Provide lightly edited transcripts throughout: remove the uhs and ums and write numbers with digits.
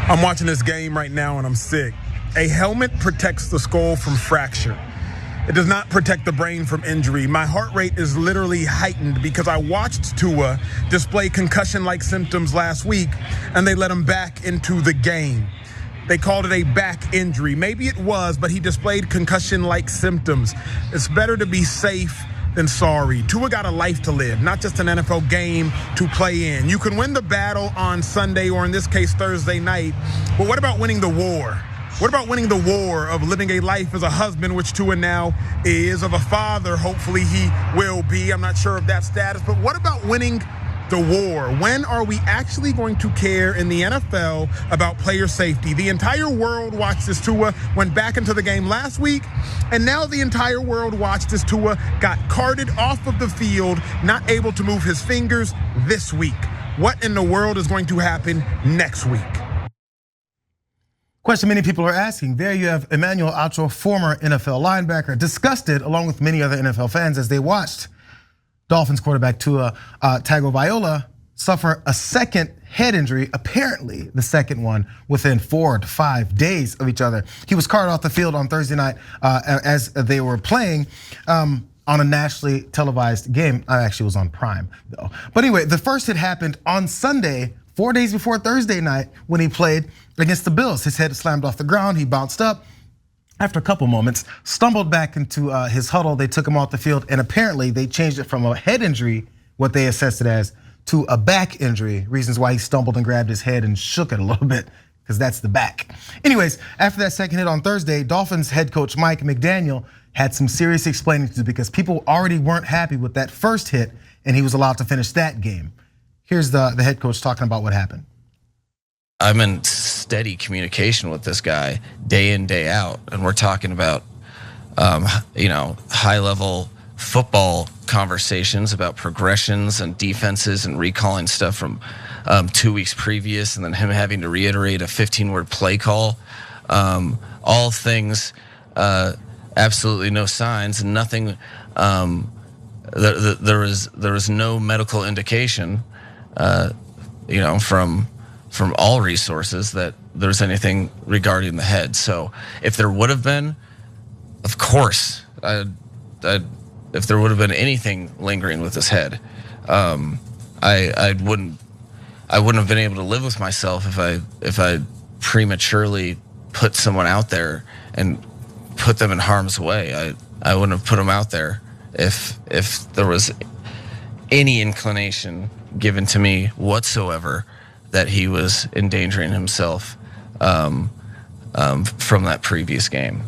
I'm watching this game right now and I'm sick. A helmet protects the skull from fracture. It does not protect the brain from injury. My heart rate is literally heightened because I watched Tua display concussion-like symptoms last week and they let him back into the game. They called it a back injury. Maybe it was, but he displayed concussion-like symptoms. It's better to be safe than sorry. Tua got a life to live, not just an NFL game to play in. You can win the battle on Sunday, or in this case, Thursday night, but what about winning the war? What about winning the war of living a life as a husband, which Tua now is, of a father, hopefully he will be. I'm not sure of that status, but what about winning the war? When are we actually going to care in the NFL about player safety? The entire world watched as Tua went back into the game last week, and now the entire world watched as Tua got carted off of the field, not able to move his fingers this week. What in the world is going to happen next week? Question many people are asking. There you have Emmanuel Acho, former NFL linebacker, disgusted along with many other NFL fans as they watched Dolphins quarterback Tua Tagovailoa suffer a second head injury, apparently the second one within 4 to 5 days of each other. He was carted off the field on Thursday night as they were playing on a nationally televised game. I actually was on Prime though. But anyway, the first hit happened on Sunday, 4 days before Thursday night when he played against the Bills. His head slammed off the ground, he bounced up. After a couple moments, stumbled back into his huddle. They took him off the field, and apparently they changed it from a head injury, what they assessed it as, to a back injury. Reasons why he stumbled and grabbed his head and shook it a little bit, because that's the back. Anyways, after that second hit on Thursday, Dolphins head coach Mike McDaniel had some serious explaining to do because people already weren't happy with that first hit, and he was allowed to finish that game. Here's the head coach talking about what happened. I'm in steady communication with this guy day in, day out. And we're talking about, high level football conversations about progressions and defenses and recalling stuff from 2 weeks previous. And then him having to reiterate a 15-word play call. All things, absolutely no signs and nothing. There was no medical indication, from all resources that there's anything regarding the head. So if there would have been, of course, if there would have been anything lingering with his head, I wouldn't have been able to live with myself if I prematurely put someone out there and put them in harm's way. I wouldn't have put them out there if there was any inclination given to me whatsoever that he was endangering himself from that previous game.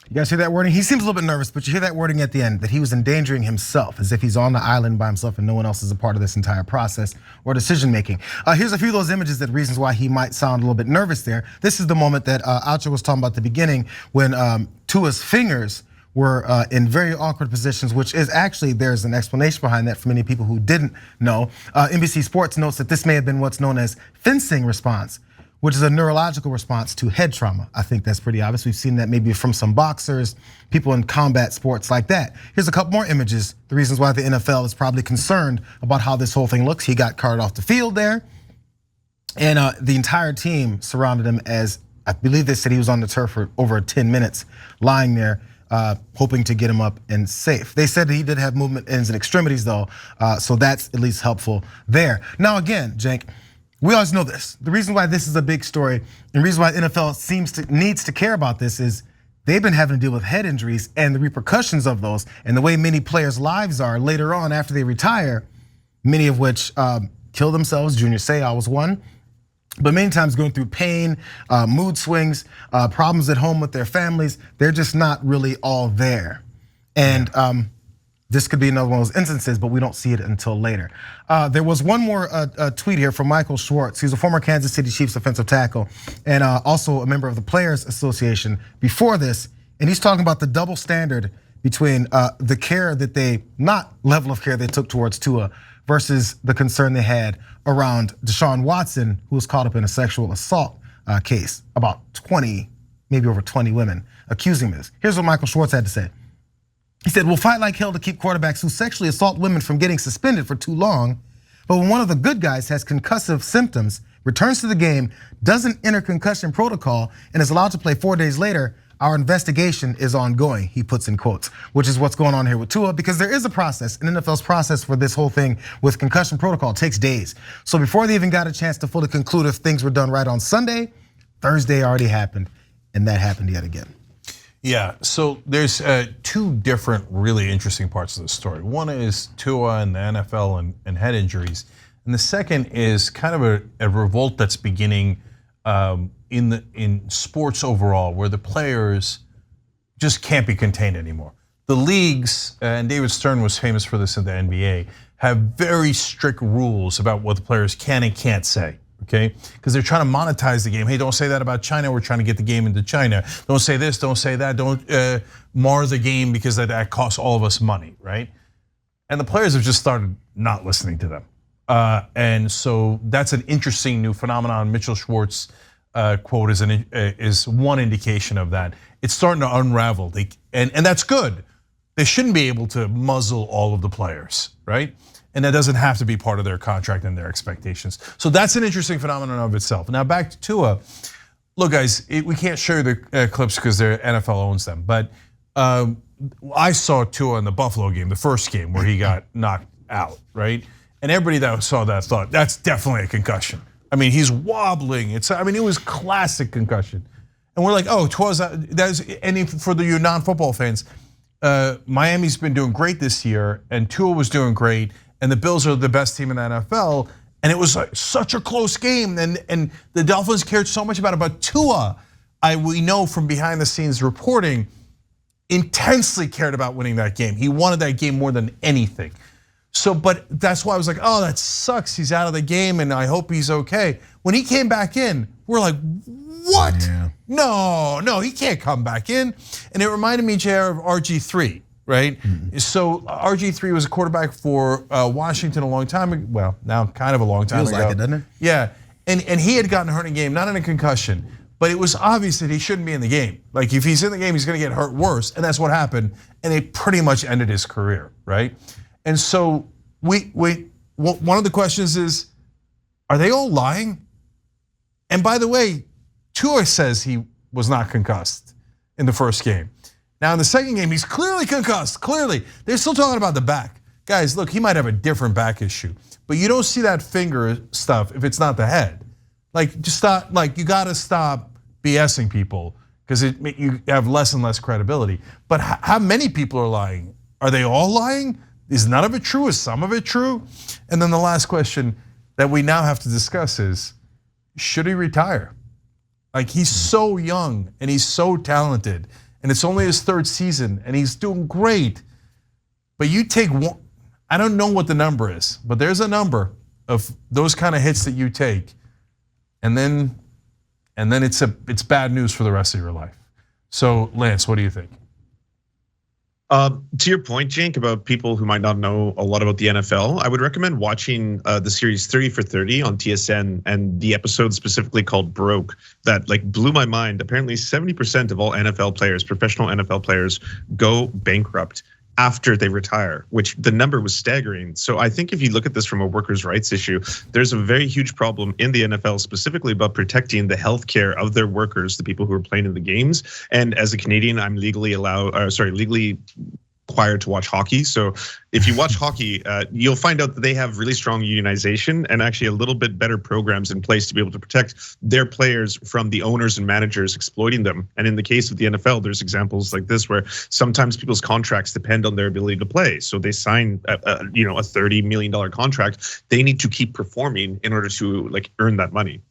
You guys hear that wording? He seems a little bit nervous, but you hear that wording at the end, that he was endangering himself, as if he's on the island by himself and no one else is a part of this entire process or decision making. Here's a few of those images that reasons why he might sound a little bit nervous there. This is the moment that Acho was talking about at the beginning when Tua's fingers were in very awkward positions, which is actually, there's an explanation behind that for many people who didn't know. NBC Sports notes that this may have been what's known as fencing response, which is a neurological response to head trauma. I think that's pretty obvious. We've seen that maybe from some boxers, people in combat sports like that. Here's a couple more images, the reasons why the NFL is probably concerned about how this whole thing looks. He got carted off the field there, and the entire team surrounded him as, I believe they said he was on the turf for over 10 minutes, lying there, hoping to get him up and safe. They said that he did have movement ends and extremities though, so that's at least helpful there. Now again, Cenk, we always know this. The reason why this is a big story and the reason why NFL needs to care about this is they've been having to deal with head injuries and the repercussions of those and the way many players' lives are later on after they retire, many of which kill themselves. Junior Seau was one. But many times going through pain, mood swings, problems at home with their families, they're just not really all there. And this could be another one of those instances, but we don't see it until later. There was one more tweet here from Michael Schwartz. He's a former Kansas City Chiefs offensive tackle and also a member of the Players Association before this. And he's talking about the double standard between the care that level of care they took towards Tua versus the concern they had around Deshaun Watson, who was caught up in a sexual assault case. About 20, maybe over 20 women accusing this. Here's what Michael Schwartz had to say. He said, we'll fight like hell to keep quarterbacks who sexually assault women from getting suspended for too long. But when one of the good guys has concussive symptoms, returns to the game, doesn't enter concussion protocol, and is allowed to play 4 days later. Our investigation is ongoing, he puts in quotes, which is what's going on here with Tua, because there is a process, an NFL's process for this whole thing with concussion protocol. It takes days. So before they even got a chance to fully conclude if things were done right on Sunday, Thursday already happened, and that happened yet again. Yeah, so there's two different really interesting parts of the story. One is Tua and the NFL and head injuries. And the second is kind of a revolt that's beginning in sports overall, where the players just can't be contained anymore. The leagues, and David Stern was famous for this in the NBA, have very strict rules about what the players can and can't say. Okay, because they're trying to monetize the game. Hey, don't say that about China. We're trying to get the game into China. Don't say this. Don't say that. Don't mar the game because that costs all of us money, right? And the players have just started not listening to them, and so that's an interesting new phenomenon. Mitchell Schwartz quote is one indication of that. It's starting to unravel, and that's good. They shouldn't be able to muzzle all of the players, right? And that doesn't have to be part of their contract and their expectations. So that's an interesting phenomenon of itself. Now back to Tua. Look, guys, we can't show you the clips because the NFL owns them. But I saw Tua in the Buffalo game, the first game where he got knocked out, right? And everybody that saw that thought that's definitely a concussion. I mean, he's wobbling. It was classic concussion. And we're like, oh, Tua's and for the non-football fans, Miami's been doing great this year, and Tua was doing great. And the Bills are the best team in the NFL, and it was like such a close game, and the Dolphins cared so much about it. But Tua, we know from behind the scenes reporting, intensely cared about winning that game. He wanted that game more than anything. So, but that's why I was like, oh, that sucks. He's out of the game, and I hope he's okay. When he came back in, we're like, what? Yeah. No, he can't come back in. And it reminded me, JR, of RG3. Right, so RG3 was a quarterback for Washington a long time ago. Well, now kind of a long time ago. Feels like it, doesn't it? Yeah, and he had gotten hurt in a game, not in a concussion, but it was obvious that he shouldn't be in the game. Like if he's in the game, he's going to get hurt worse, and that's what happened. And it pretty much ended his career, right? And so one of the questions is, are they all lying? And by the way, Tua says he was not concussed in the first game. Now in the second game, he's clearly concussed, clearly. They're still talking about the back. Guys, look, he might have a different back issue, but you don't see that finger stuff if it's not the head. Like just stop, like you gotta stop BSing people because you have less and less credibility. But how many people are lying? Are they all lying? Is none of it true? Is some of it true? And then the last question that we now have to discuss is, should he retire? Like he's so young and he's so talented. And it's only his third season, and he's doing great. But you take one, I don't know what the number is, but there's a number of those kind of hits that you take, and then it's bad news for the rest of your life. So, Lance, what do you think? To your point, Cenk, about people who might not know a lot about the NFL, I would recommend watching the series 30 for 30 on TSN, and the episode specifically called Broke that like blew my mind. Apparently 70% of all NFL players, professional NFL players, go bankrupt after they retire, which the number was staggering. So I think if you look at this from a workers' rights issue, there's a very huge problem in the NFL specifically about protecting the health care of their workers, the people who are playing in the games. And as a Canadian, I'm legally required to watch hockey. So if you watch hockey, you'll find out that they have really strong unionization and actually a little bit better programs in place to be able to protect their players from the owners and managers exploiting them. And in the case of the NFL, there's examples like this where sometimes people's contracts depend on their ability to play. So they sign a $30 million contract. They need to keep performing in order to like earn that money.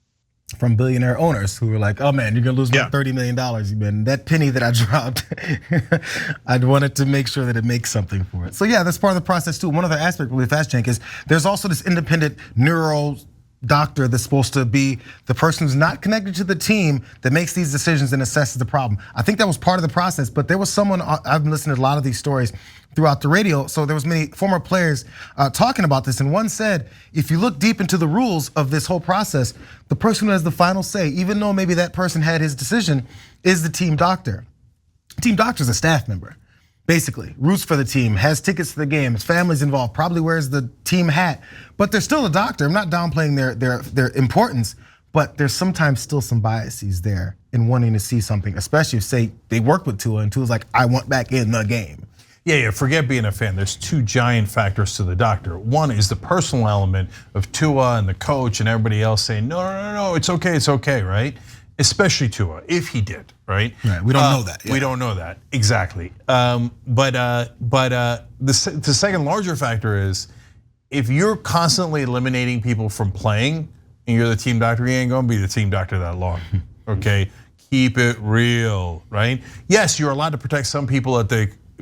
From billionaire owners who were like, oh man, you're gonna lose my $30 million. Man, that penny that I dropped, I'd wanted to make sure that it makes something for it. So yeah, that's part of the process too. One other aspect really fast, Cenk, is there's also this independent neuro doctor that's supposed to be the person who's not connected to the team that makes these decisions and assesses the problem. I think that was part of the process, but there was someone, I've been listening to a lot of these stories throughout the radio, so there was many former players talking about this, and one said, if you look deep into the rules of this whole process, the person who has the final say, even though maybe that person had his decision, is the team doctor. The team doctor is a staff member. basically, roots for the team, has tickets to the game, his family's involved, probably wears the team hat, but they're still a doctor. I'm not downplaying their importance, but there's sometimes still some biases there in wanting to see something, especially if, say, they work with Tua and Tua's like, I want back in the game. Yeah, forget being a fan. There's two giant factors to the doctor. One is the personal element of Tua and the coach and everybody else saying, no, it's okay, right? Especially Tua, if he did, right? Right, we don't know that. We don't know that, exactly. But the second larger factor is, if you're constantly eliminating people from playing and you're the team doctor, you ain't gonna be the team doctor that long, okay? Keep it real, right? Yes, you're allowed to protect some people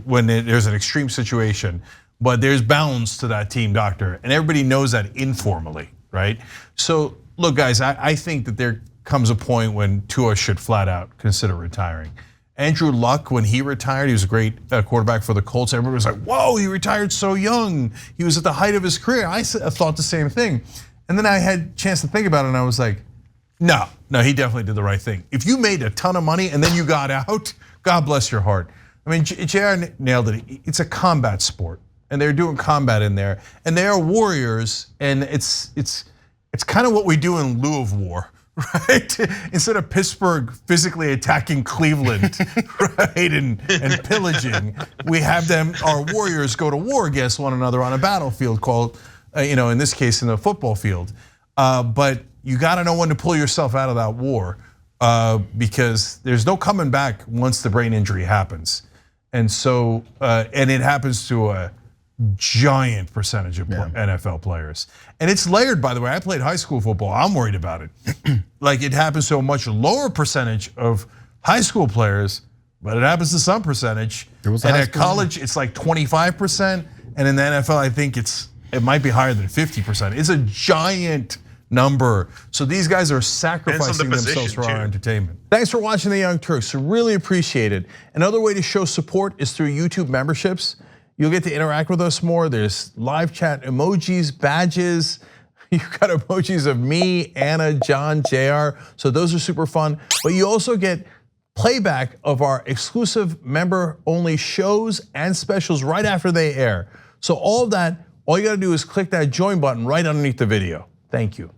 when there's an extreme situation, but there's bounds to that team doctor, and everybody knows that informally, right? So look, guys, I think that there comes a point when Tua should flat out consider retiring. Andrew Luck, when he retired, he was a great quarterback for the Colts. Everybody was like, whoa, he retired so young. He was at the height of his career. I thought the same thing. And then I had a chance to think about it, and I was like, no, he definitely did the right thing. If you made a ton of money and then you got out, God bless your heart. I mean, JR nailed it. It's a combat sport, and they're doing combat in there, and they are warriors, and it's kind of what we do in lieu of war, right? Instead of Pittsburgh physically attacking Cleveland, right, and pillaging, we have our warriors go to war against one another on a battlefield called, in this case, in a football field. But you got to know when to pull yourself out of that war, because there's no coming back once the brain injury happens. And so, and it happens to a giant percentage of NFL players. And it's layered, by the way. I played high school football. I'm worried about it. Like, it happens to a much lower percentage of high school players, but it happens to some percentage. And at college, it's like 25%. And in the NFL, I think it might be higher than 50%. It's a giant number. So these guys are sacrificing themselves for our entertainment. Thanks for watching The Young Turks. Really appreciate it. Another way to show support is through YouTube memberships. You'll get to interact with us more. There's live chat emojis, badges. You've got emojis of me, Anna, John, JR. So those are super fun. But you also get playback of our exclusive member-only shows and specials right after they air. So all of that, all you gotta do is click that join button right underneath the video. Thank you.